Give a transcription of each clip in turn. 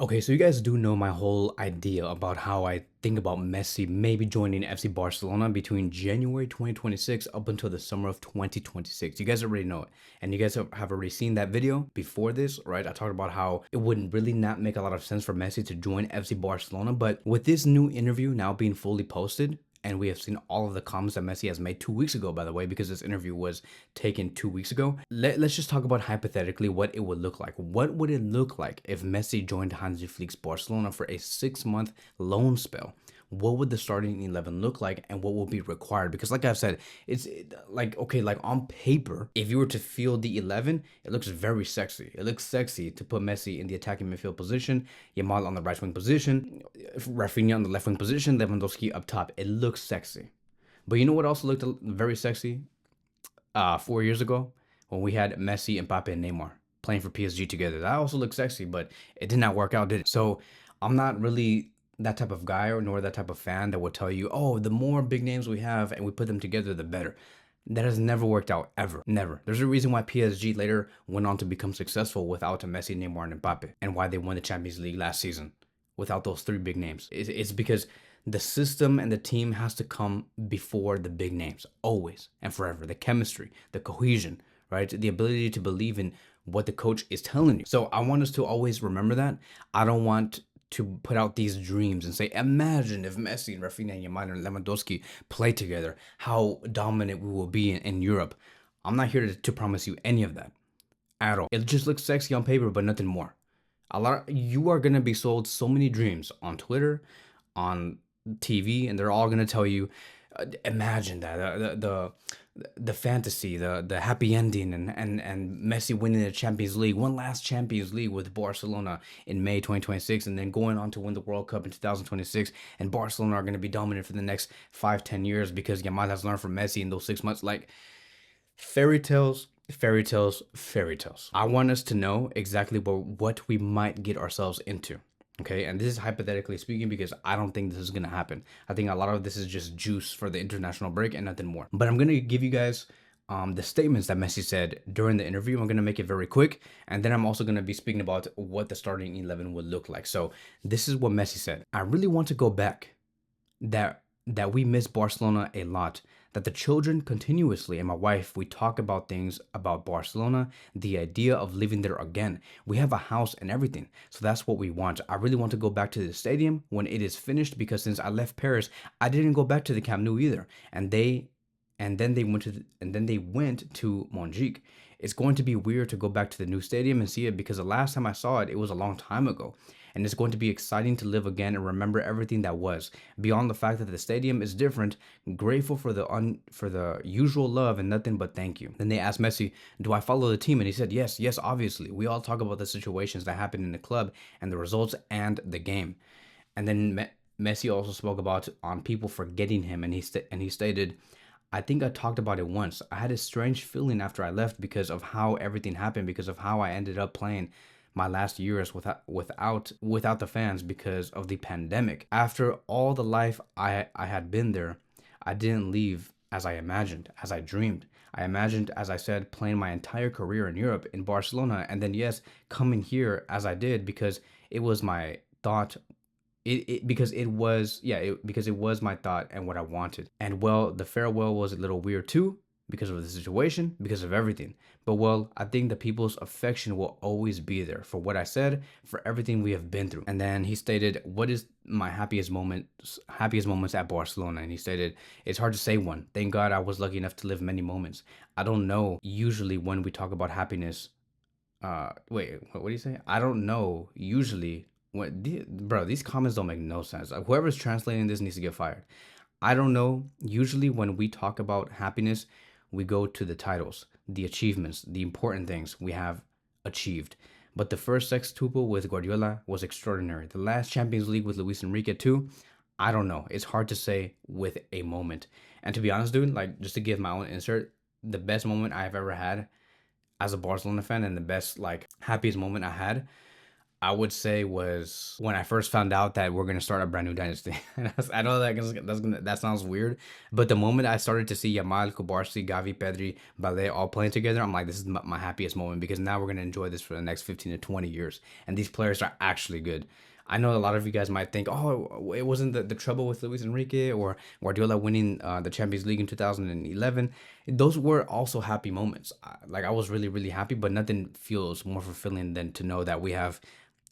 Okay, so you guys do know my whole idea about how I think about Messi maybe joining FC Barcelona between January 2026 up until the summer of 2026. You guys already know it. And you guys have already seen that video before this, right? I talked about how it wouldn't really not make a lot of sense for Messi to join FC Barcelona. But with this new interview now being fully posted, and we have seen all of the comments that Messi has made 2 weeks ago, by the way, because this interview was taken 2 weeks ago. Let's just talk about hypothetically what it would look like. What would it look like if Messi joined Hansi Flick's Barcelona for a 6 month loan spell? What would the starting 11 look like and what will be required? Because like I've said, like, okay, like on paper, if you were to field the 11, it looks very sexy. It looks sexy to put Messi in the attacking midfield position, Yamal on the right wing position, Rafinha on the left wing position, Lewandowski up top. It looks sexy. But you know what also looked very sexy 4 years ago? When we had Messi, Mbappe, and Neymar playing for PSG together. That also looked sexy, but it did not work out, did it? So I'm not really that type of guy or nor that type of fan that will tell you, oh, the more big names we have and we put them together, the better. That has never worked out, ever. Never. There's a reason why PSG later went on to become successful without a Messi, Neymar, and Mbappe, and why they won the Champions League last season without those three big names. It's because the system and the team has to come before the big names, always and forever. The chemistry, the cohesion, right? The ability to believe in what the coach is telling you. So I want us to always remember that. I don't want to put out these dreams and say, imagine if Messi and Rafinha and Yamal and Lewandowski play together, how dominant we will be in Europe. I'm not here to promise you any of that at all. It just looks sexy on paper, but nothing more. You are gonna be sold so many dreams on Twitter, on TV, and they're all gonna tell you, imagine that the fantasy, the happy ending, and Messi winning the Champions League, one last Champions League with Barcelona in May 2026, and then going on to win the World Cup in 2026, and Barcelona are gonna be dominant for the next 5-10 years because Yamal has learned from Messi in those 6 months. Like fairy tales, fairy tales, fairy tales. I want us to know exactly what we might get ourselves into. Okay, and this is hypothetically speaking because I don't think this is gonna happen. I think a lot of this is just juice for the international break and nothing more. But I'm gonna give you guys the statements that Messi said during the interview. I'm gonna make it very quick, and then I'm also gonna be speaking about what the starting 11 would look like. So this is what Messi said: I really want to go back. That we miss Barcelona a lot. That the children continuously and my wife we talk about things about Barcelona, the idea of living there again. We have a house and everything. So that's what we want. I really want to go back to the stadium when it is finished because since I left Paris, I didn't go back to the Camp Nou either. And then they went to Montjuic. It's going to be weird to go back to the new stadium and see it because the last time I saw it, it was a long time ago. And it's going to be exciting to live again and remember everything that was. Beyond the fact that the stadium is different, grateful for the usual love and nothing but thank you. Then they asked Messi, "Do I follow the team?" And he said, "Yes, yes, obviously. We all talk about the situations that happen in the club and the results and the game." And then Messi also spoke about on people forgetting him, and he stated, I think I talked about it once. I had a strange feeling after I left because of how everything happened, because of how I ended up playing my last years without the fans because of the pandemic. After all the life I had been there, I didn't leave as I imagined, as I dreamed. I imagined, as I said, playing my entire career in Europe, in Barcelona, and then yes, coming here as I did because it was my thought because it was because it was my thought and what I wanted. And well, the farewell was a little weird too because of the situation, because of everything. But well, I think the people's affection will always be there for what I said, for everything we have been through. And then he stated, "What is my happiest moments at Barcelona?" And he stated, "It's hard to say one. Thank God I was lucky enough to live many moments. I don't know usually when we talk about happiness wait, what do you say? I don't know usually bro, these comments don't make no sense. Whoever's translating this needs to get fired. I don't know. Usually, when we talk about happiness, we go to the titles, the achievements, the important things we have achieved. But the first sextuple with Guardiola was extraordinary. The last Champions League with Luis Enrique too. I don't know. It's hard to say with a moment. And to be honest, dude, like just to give my own insert, the best moment I've ever had as a Barcelona fan and the best like happiest moment I had I would say was when I first found out that we're gonna start a brand new dynasty. And I know that sounds weird, but the moment I started to see Yamal, Kubarsi, Gavi, Pedri, Balde all playing together, I'm like, this is my happiest moment because now we're gonna enjoy this for the next 15 to 20 years, and these players are actually good. I know a lot of you guys might think, oh, it wasn't the trouble with Luis Enrique or Guardiola winning the Champions League in 2011. Those were also happy moments. Like I was really, really happy, but nothing feels more fulfilling than to know that we have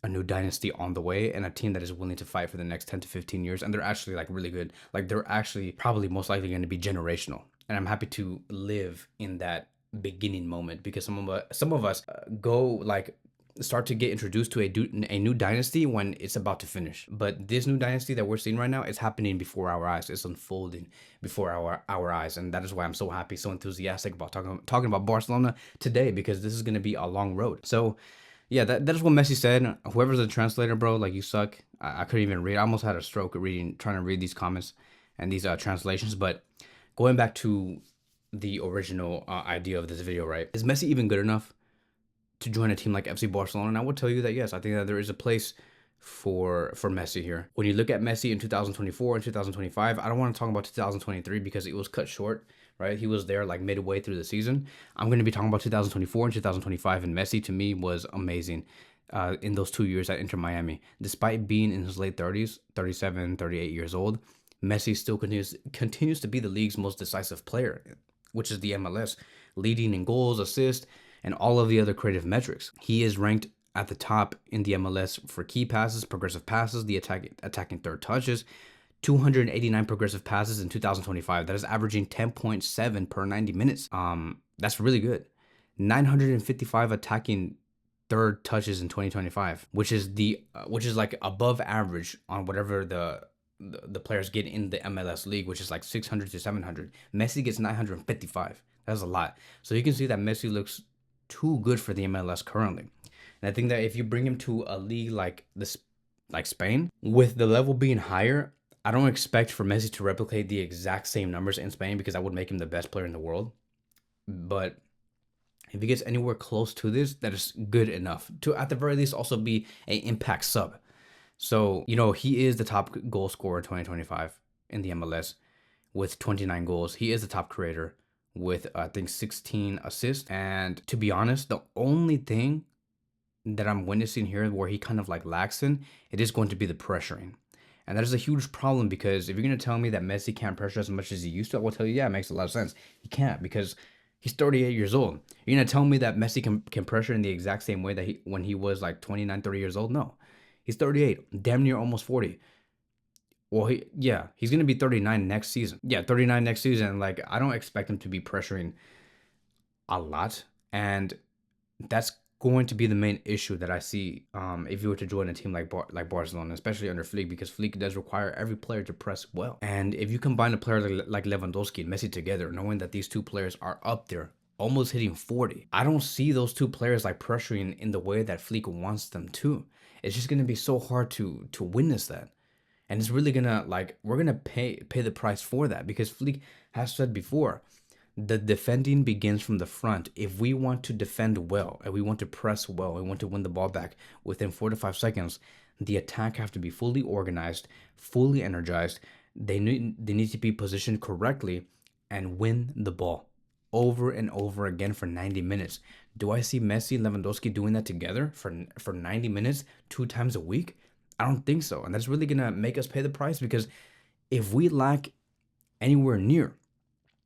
a new dynasty on the way and a team that is willing to fight for the next 10 to 15 years, and they're actually like really good. Like they're actually probably most likely going to be generational, and I'm happy to live in that beginning moment because some of us go like start to get introduced to a new dynasty when it's about to finish. But this new dynasty that we're seeing right now is happening before our eyes. It's unfolding before our eyes, and that is why I'm so happy, so enthusiastic about talking about Barcelona today, because this is going to be a long road. So yeah, that is what Messi said. Whoever's the translator, bro, like you suck. I couldn't even read. I almost had a stroke trying to read these comments and these translations. But going back to the original idea of this video, right? Is Messi even good enough to join a team like FC Barcelona? And I will tell you that yes, I think that there is a place for Messi here. When you look at Messi in 2024 and 2025, I don't want to talk about 2023 because it was cut short, right? He was there like midway through the season. I'm going to be talking about 2024 and 2025, and Messi to me was amazing in those 2 years at Inter Miami. Despite being in his late 30s, 37, 38 years old, Messi still continues to be the league's most decisive player, which is the MLS, leading in goals, assists, and all of the other creative metrics. He is ranked at the top in the MLS for key passes, progressive passes, the attacking third touches, 289 progressive passes in 2025. That is averaging 10.7 per 90 minutes. That's really good. 955 attacking third touches in 2025, which is like above average on whatever the players get in the MLS league, which is like 600 to 700. Messi gets 955. That's a lot. So you can see that Messi looks too good for the MLS currently. And I think that if you bring him to a league like this, like Spain, with the level being higher, I don't expect for Messi to replicate the exact same numbers in Spain because that would make him the best player in the world. But if he gets anywhere close to this, that is good enough to, at the very least, also be an impact sub. So, he is the top goal scorer in 2025 in the MLS with 29 goals. He is the top creator with, I think, 16 assists. And to be honest, the only thing that I'm witnessing here where he kind of like lacks in, it is going to be the pressuring. And that is a huge problem because if you're going to tell me that Messi can't pressure as much as he used to, I will tell you, yeah, it makes a lot of sense. He can't because he's 38 years old. You're going to tell me that Messi can pressure in the exact same way that when he was like 29, 30 years old? No. He's 38, damn near almost 40. Well, he's going to be 39 next season. Yeah, 39 next season. Like, I don't expect him to be pressuring a lot. And that's going to be the main issue that I see if you were to join a team like Barcelona, especially under Flick, because Flick does require every player to press well. And if you combine a player like Lewandowski and Messi together, knowing that these two players are up there, almost hitting 40, I don't see those two players like pressuring in the way that Flick wants them to. It's just going to be so hard to witness that. And it's really gonna we're gonna pay the price for that because Flick has said before, the defending begins from the front. If we want to defend well and we want to press well, we want to win the ball back within 4 to 5 seconds, the attack have to be fully organized, fully energized. They need to be positioned correctly and win the ball over and over again for 90 minutes. Do I see Messi and Lewandowski doing that together for 90 minutes 2 times a week? I don't think so. And that's really going to make us pay the price because if we lack anywhere near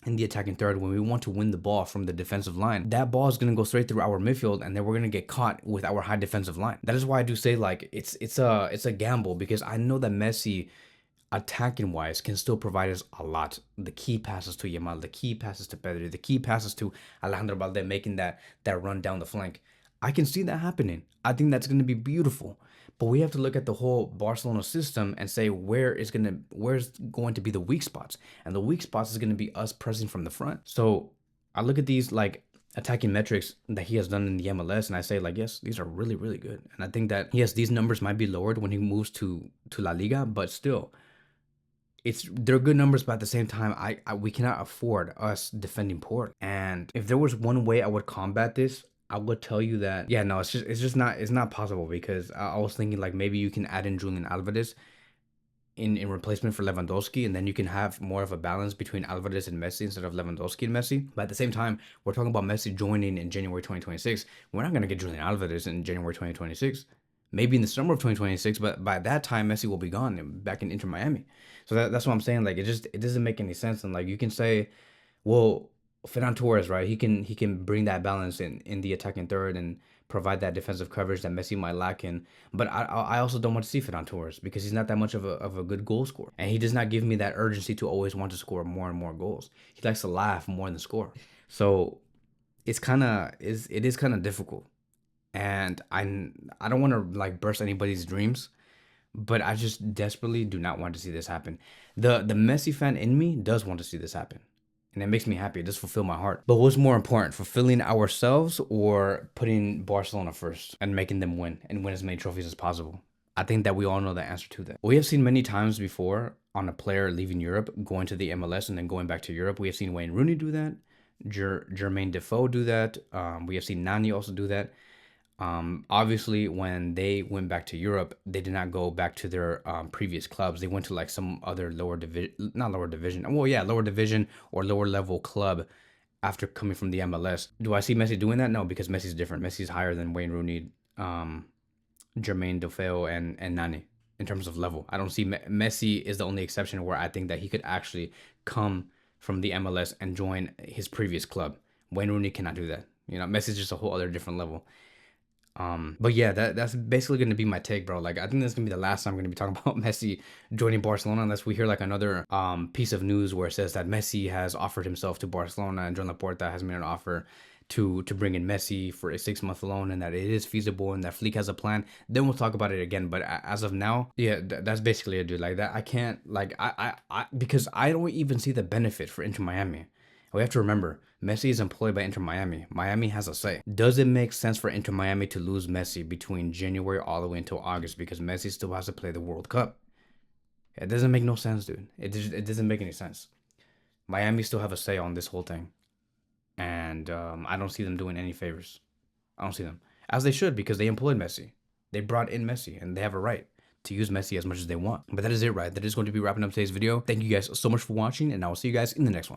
in the attacking third when we want to win the ball from the defensive line, that ball is going to go straight through our midfield and then we're going to get caught with our high defensive line. That is why I do say it's a gamble because I know that Messi attacking wise can still provide us a lot. The key passes to Yamal, the key passes to Pedri, the key passes to Alejandro Balde making that run down the flank. I can see that happening. I think that's going to be beautiful. But we have to look at the whole Barcelona system and say where's going to be the weak spots. And the weak spots is going to be us pressing from the front. So I look at these attacking metrics that he has done in the MLS and I say yes, these are really, really good. And I think that yes, these numbers might be lowered when he moves to La Liga, but still they're good numbers, but at the same time, we cannot afford us defending poorly. And if there was one way I would combat this, I would tell you that, yeah, no, it's not possible, because I was thinking like maybe you can add in Julian Alvarez in replacement for Lewandowski, and then you can have more of a balance between Alvarez and Messi instead of Lewandowski and Messi. But at the same time, we're talking about Messi joining in January 2026. We're not going to get Julian Alvarez in January 2026. Maybe in the summer of 2026, but by that time Messi will be gone and back in Inter Miami. So that's what I'm saying. Like it doesn't make any sense. And like you can say, well, Ferran Torres, right? He can bring that balance in the attacking third and provide that defensive coverage that Messi might lack in. But I also don't want to see Ferran Torres because he's not that much of a good goal scorer, and he does not give me that urgency to always want to score more and more goals. He likes to laugh more than score. So it is kind of difficult, and I don't want to like burst anybody's dreams, but I just desperately do not want to see this happen. The Messi fan in me does want to see this happen, and it makes me happy. It does fulfill my heart. But what's more important, fulfilling ourselves or putting Barcelona first and making them win and win as many trophies as possible? I think that we all know the answer to that. We have seen many times before on a player leaving Europe, going to the MLS and then going back to Europe. We have seen Wayne Rooney do that. Jermaine Defoe do that. We have seen Nani also do that. Obviously, when they went back to Europe, they did not go back to their previous clubs. They went to like some other lower division, not lower division. Well, yeah, lower division or lower level club after coming from the MLS. Do I see Messi doing that? No, because Messi's different. Messi's higher than Wayne Rooney, Jermaine Defoe, and Nani in terms of level. I don't see Messi is the only exception where I think that he could actually come from the MLS and join his previous club. Wayne Rooney cannot do that. You know, Messi's just a whole other different level. But yeah, that's basically gonna be my take, bro. Like I think that's gonna be the last time I'm gonna be talking about Messi joining Barcelona, unless we hear like another piece of news where it says that Messi has offered himself to Barcelona and Joan Laporta has made an offer to bring in Messi for a 6-month loan, and that it is feasible and that Flick has a plan. Then we'll talk about it again. But as of now, yeah, that's basically it, dude. Like that, I can't like I because I don't even see the benefit for Inter Miami. We have to remember, Messi is employed by Inter Miami. Miami has a say. Does it make sense for Inter Miami to lose Messi between January all the way until August because Messi still has to play the World Cup? It doesn't make no sense, dude. It doesn't make any sense. Miami still have a say on this whole thing. And I don't see them doing any favors. I don't see them. As they should, because they employed Messi. They brought in Messi, and they have a right to use Messi as much as they want. But that is it, right? That is going to be wrapping up today's video. Thank you guys so much for watching, and I will see you guys in the next one.